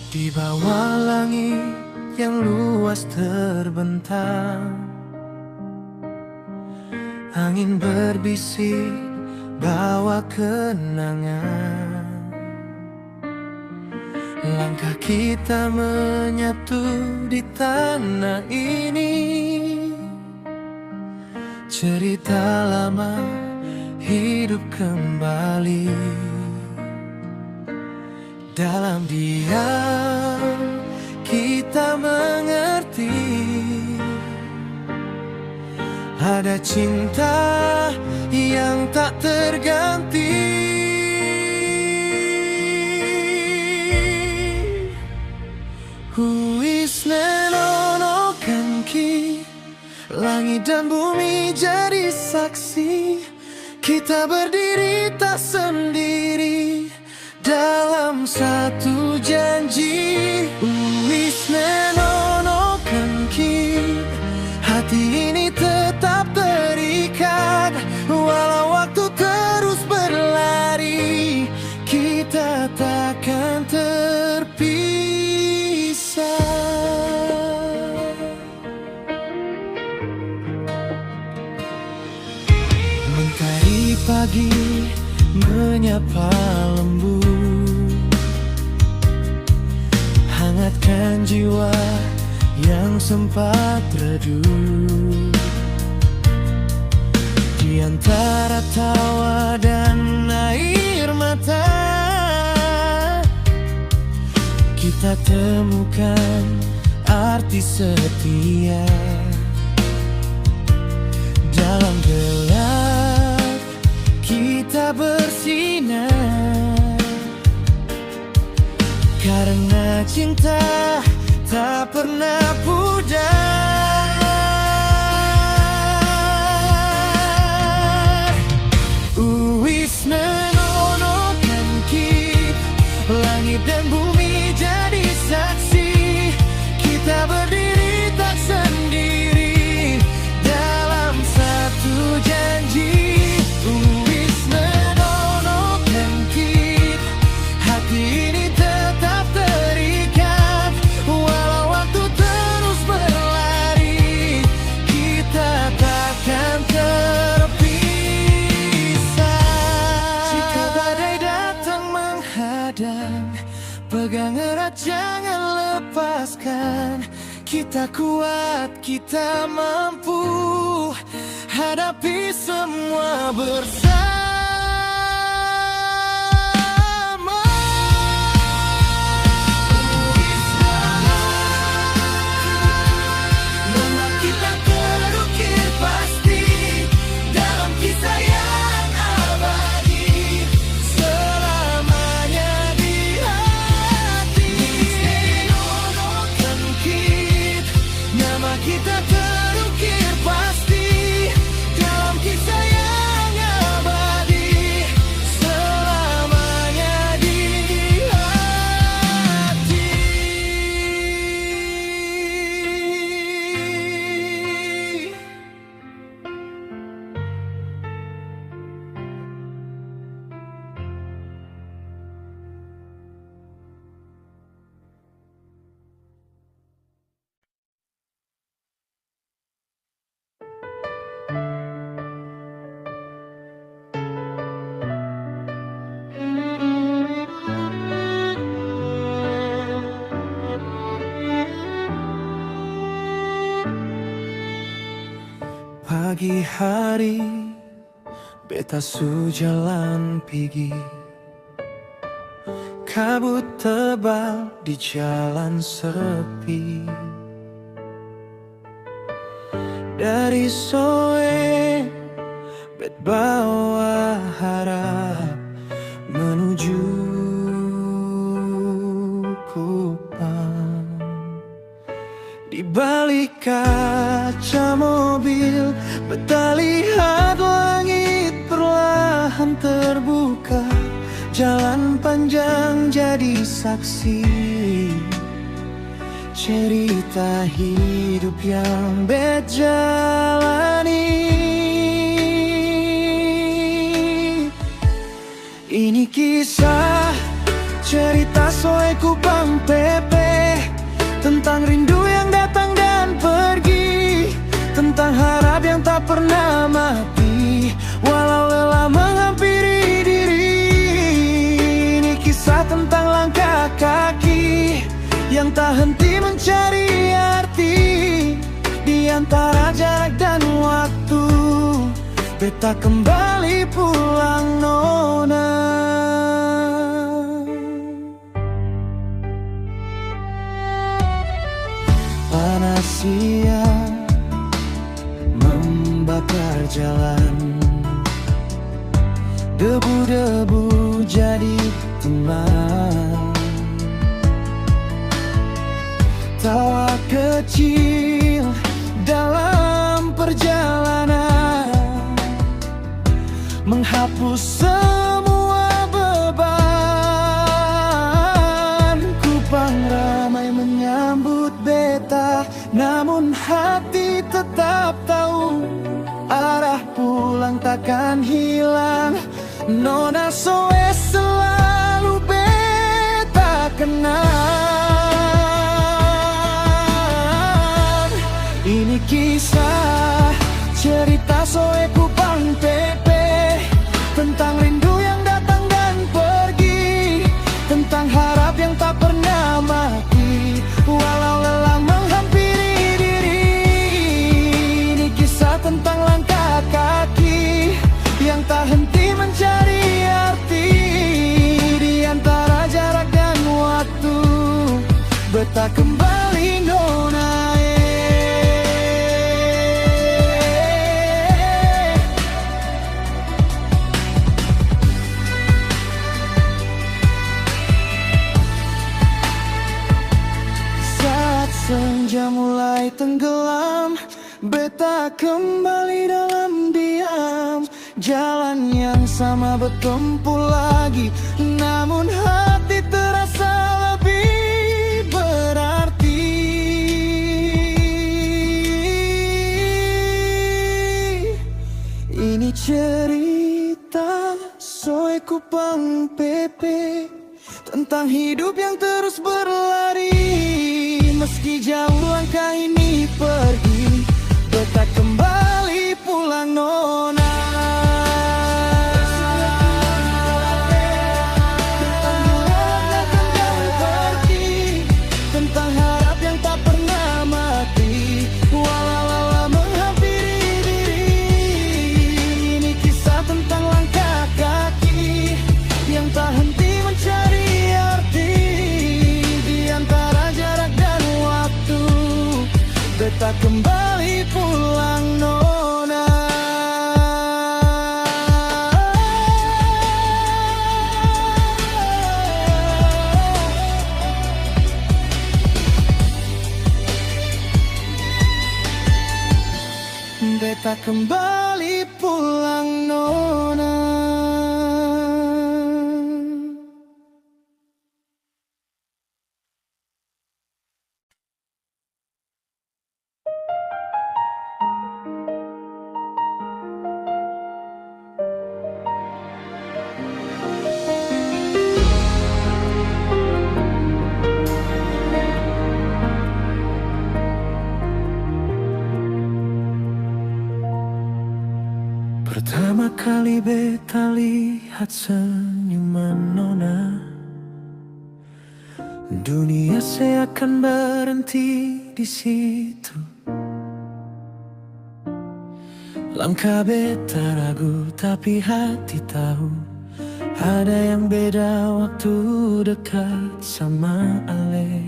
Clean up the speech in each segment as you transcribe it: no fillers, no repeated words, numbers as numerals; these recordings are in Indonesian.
Di bawah langit yang luas terbentang, angin berbisik bawa kenangan. Langkah kita menyatu di tanah ini, cerita lama hidup kembali. Dalam diam kita mengerti, ada cinta yang tak terganti. Huisnenono kanki, langit dan bumi jadi saksi. Kita berdiri tak sendiri dalam satu janji. Huisnenono kanki, hati ini tetap terikat. Walau waktu terus berlari, kita takkan terpisah. Mentari pagi menyapa lembut, hangatkan jiwa yang sempat redup. Di antara tawa dan air mata, kita temukan arti setia. Dalam gelap kita bersinar, karena cinta tak pernah pudar. Huisnenono kanki, langit dan bumi jadi saksi. Kita berdiri tak sendiri dalam satu janji. Huisnenono kanki, hati ini tetap terikat. Walau waktu terus berlari, kita takkan terpisah. Jika badai datang menghadang, pegang erat jangan lepaskan. Kita kuat, kita mampu hadapi semua bersama. Nama kita terukir pasti dalam kisah yang abadi, selamanya di hati. Huisnenono kanki, nama kita terukir pasti dalam kisah yang abadi, selamanya di hati. Pagi hari beta su jalan pigi, kabut tebal di jalan sepi. Dari soe bet bawa harap menuju Kupang. Di balik kaca mobil beta lihat langit perlahan terbuka. Jalan panjang jadi saksi, cerita hidup yang bejalani. Ini kisah cerita Soe Kupang Pepe, tentang rindu yang datang dan pergi, tentang harap yang tak pernah mati walau lelah menghampiri diri. Ini kisah tentang langkah kaki yang tak henti mencari arti di antara jarak dan waktu. Beta kembali pulang nona. Panas siang membakar jalan, debu-debu jadi teman. Tawa kecil dalam perjalanan menghapus semua beban. Kupang ramai menyambut beta, namun hati tetap tahu arah pulang takkan hilang. Nona Soe selalu beta kenang. Ini kisah cerita Soe Kupang Pepe, tentang rindu yang datang dan pergi, tentang harap yang tak pernah mati walau lelah menghampiri diri. Ini kisah tentang langkah kaki yang tak henti mencari arti di antara jarak dan waktu. Beta kembali nona. Senja mulai tenggelam, beta kembali dalam diam. Jalan yang sama bertempuh lagi, namun hati terasa lebih berarti. Ini cerita Soe Kupang Pepe, tentang hidup yang terus berlari. Meski jauh langkah ini pergi, beta kembali pulang nona. Tentang harap yang pergi, tentang harap yang tak pernah mati walau lelah menghampiri diri. Ini kisah tentang langkah kaki yang tak henti mencari arti di antara jarak dan waktu. Beta kembali pulang nona. Beta kembali pulang nona. Pertama kali beta lihat senyuman nona, dunia seakan berhenti di situ. Langkah beta ragu, tapi hati tahu ada yang beda waktu dekat sama Ale.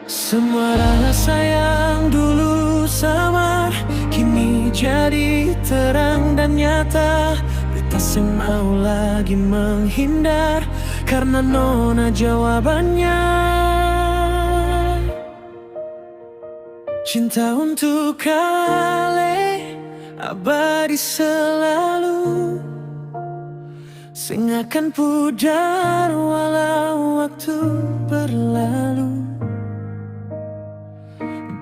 Semua rasa yang dulu samar kini jadi terang dan nyata. Beta semau lagi menghindar karena nona jawabannya. Cinta untuk Ale abadi selalu, sing akan pudar walau waktu berlalu.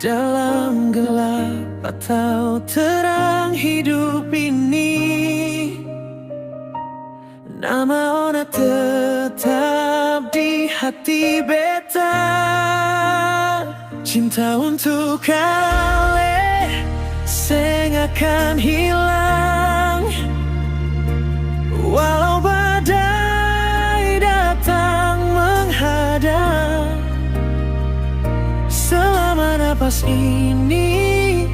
Dalam gelap atau terang hidup ini, nama Ona tetap di hati beta. Cinta untuk kale seng akan hilang, walau badai datang menghadang. Selama napas ini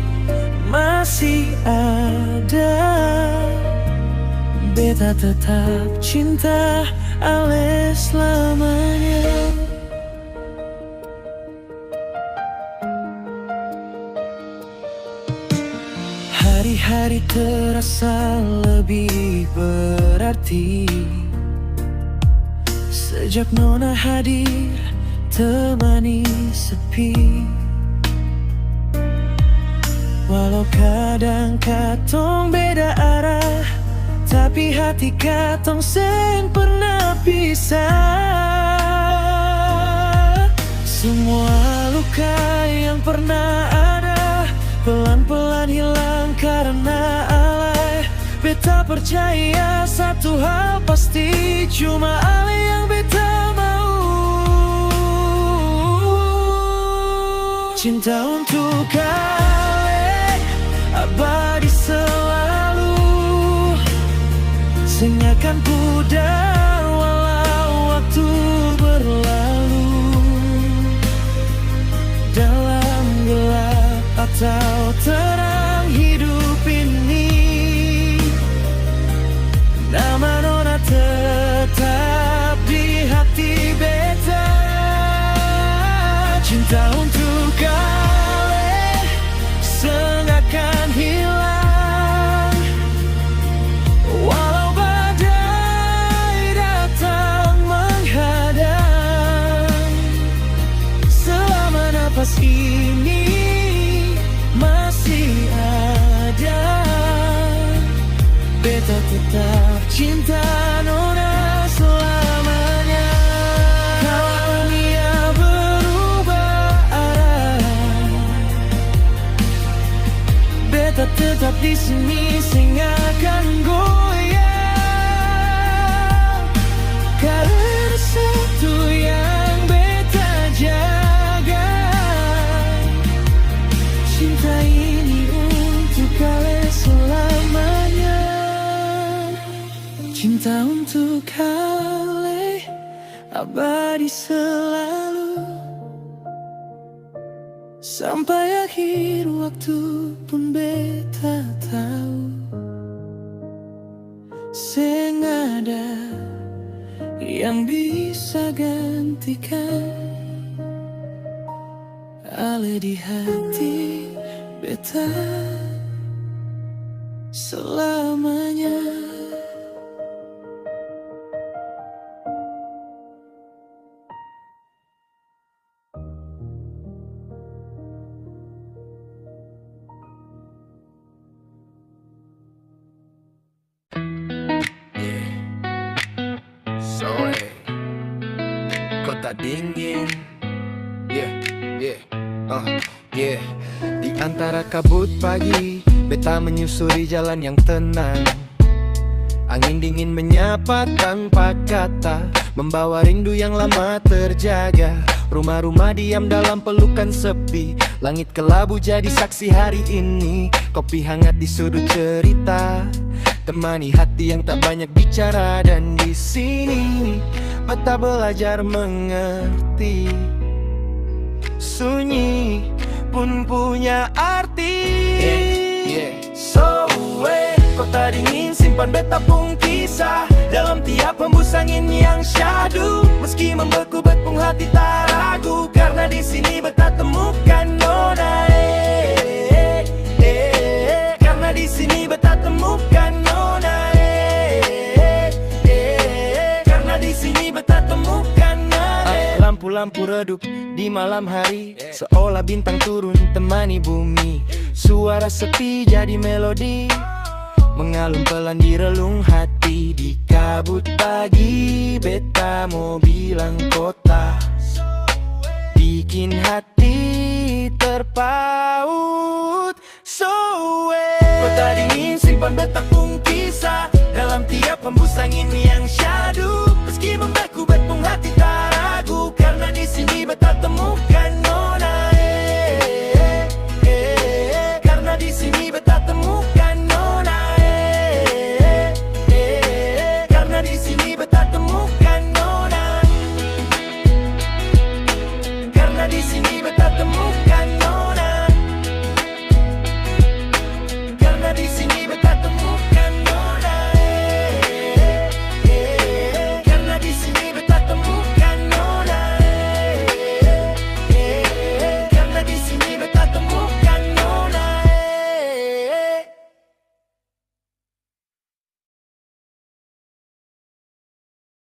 masih ada, beta tetap cinta ale selamanya. Hari-hari terasa lebih berarti sejak Nona hadir temani sepi. Walau kadang katong beda arah, tapi hati katong seng pernah pisah. Semua luka yang pernah ada pelan-pelan hilang karena alay. Beta percaya satu hal pasti, cuma ale yang beta mau. Cinta untuk ale abadi selalu, seng akan pudar walau waktu berlalu. Dalam gelap atau terang hidup ini, nama Nona tetap di hati beta. Cinta untuk ale seng akan hilang, walau badai datang menghadang. Selama napas ini masih ada, beta tetap cinta Nona selamanya. Kalau dunia berubah arah, beta tetap di sini sing akan goyang. Karena satu yang beta jaga, cinta ini untuk kalian selamanya. Cinta untuk kalian abadi selalu, sampai akhir waktu pun beta tahu seng ada yang bisa gantikan ale di hati beta selamanya. Kota dingin, yeah. Di antara kabut pagi, beta menyusuri jalan yang tenang. Angin dingin menyapa tanpa kata, membawa rindu yang lama terjaga. Rumah-rumah diam dalam pelukan sepi, langit kelabu jadi saksi hari ini. Kopi hangat di sudut cerita, temani hati yang tak banyak bicara. Dan di sini beta belajar mengerti, sunyi pun punya arti. Kota dingin simpan beta pung kisah, dalam tiap hembus angin yang syahdu. Meski membeku betpung hati tak ragu, karena di sini beta temukan Nona. Karena di sini beta temukan Nona. Karena di sini beta temukan Nona. Lampu-lampu redup di malam hari, seolah bintang turun temani bumi. Suara sepi jadi melodi, mengalun pelan di relung hati. Di kabut pagi beta mau bilang kota bikin hati terpaku. PAUD Kota dingin simpan betapung kisah dalam tiap hembus angin yang syahdu.